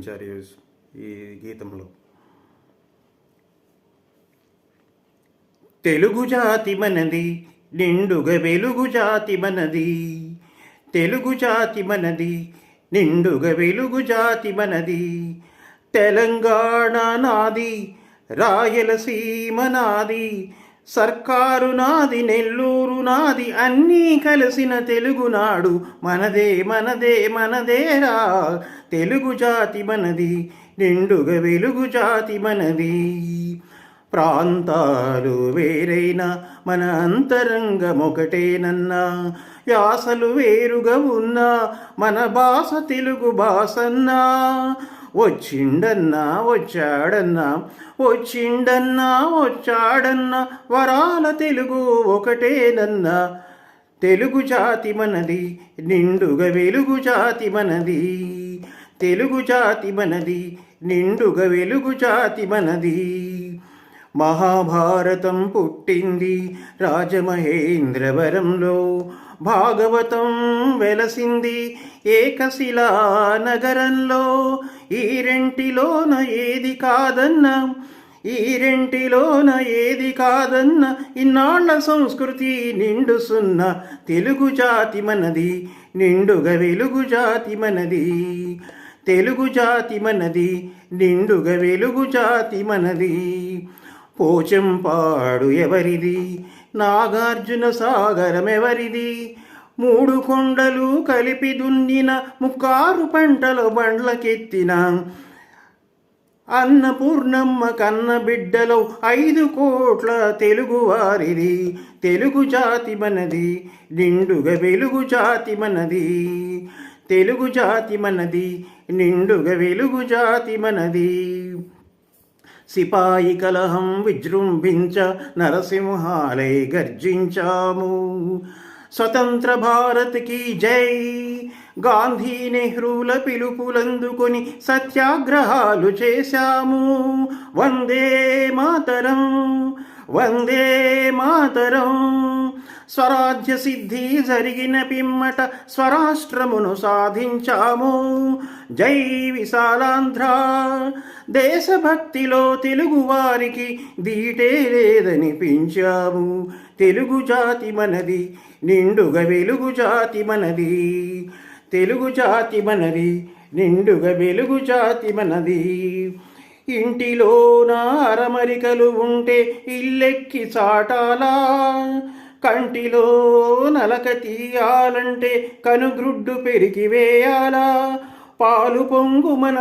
చిత్రీకరించారు ఈ గీతంలో. తెలుగు జాతి మనది, నిండుగా వెలుగు జాతి మనది. తెలుగు జాతి మనది, నిండుగా వెలుగు జాతి మనది. తెలంగాణ నాది, రాయలసీమ నాది, సర్కారు నాది, నెల్లూరు నాది, అన్నీ కలిసిన తెలుగునాడు మనదే మనదే మనదేరా. తెలుగు జాతి మనది, నిండుగా వెలుగు జాతి మనది. ప్రాంతాలు వేరైనా మన అంతరంగమొకటేనన్నా, యాసలు వేరుగా ఉన్నా మన భాష తెలుగు భాషన్నా. వచ్చిండన్నా వచ్చాడన్నా, వచ్చిండన్నా వచ్చాడన్నా, వరాల తెలుగు ఒకటేనన్నా. తెలుగు జాతి మనది, నిండుగా వెలుగు జాతి మనది. తెలుగు జాతి మనది, నిండుగా వెలుగు జాతి మనది. మహాభారతం పుట్టింది రాజమహేంద్రవరంలో, భాగవతం వెలసింది ఏకశిలా నగరంలో. ఈ రెంటిలోన ఏది కాదన్నా, ఈ రెంటిలోన ఏది కాదన్నా, ఇన్నాళ్ల సంస్కృతి నిండుసున్న తెలుగు జాతి మనది, నిండుగా వెలుగు జాతి మనది. తెలుగు జాతి మనది, నిండుగా వెలుగు జాతి మనది. పోచంపాడు ఎవరిది, నాగార్జున సాగరం ఎవరిది, మూడు కొండలు కలిపి దున్నిన ముక్కారు పంటల బండ్లకెత్తిన అన్నపూర్ణమ్మ కన్న బిడ్డలో 5 కోట్ల తెలుగువారిది. తెలుగు జాతి మనది, నిండుగా వెలుగు జాతి మనది. తెలుగు జాతి మనది, నిండుగా వెలుగు జాతి మనది. సిపాయి కలహం విజృంభించ నరసింహాలై గర్జించాము. స్వతంత్ర భారత్కి జై, గాంధీ నెహ్రూల పిలుపులందుకొని సత్యాగ్రహాలు చేశాము. వందే మాతరం, వందే మాతరం. స్వరాజ్య సిద్ధి జరిగిన పిమ్మట స్వరాష్ట్రమును సాధించాము. జై విశాలాంధ్ర. దేశభక్తిలో తెలుగువారికి దీటే లేదనిపించాము. తెలుగు జాతి మనది, నిండుగా వెలుగు జాతి మనది. తెలుగు జాతి మనది, నిండుగా వెలుగు జాతి మనది. ఇంటిలోన అరమరికలు ఉంటే ఇల్లెక్కి చాటాలా, కంటిలో నలక తీయాలంటే కనుగ్రుడ్డు పెరిగి వేయాలా. పాలు పొంగు మన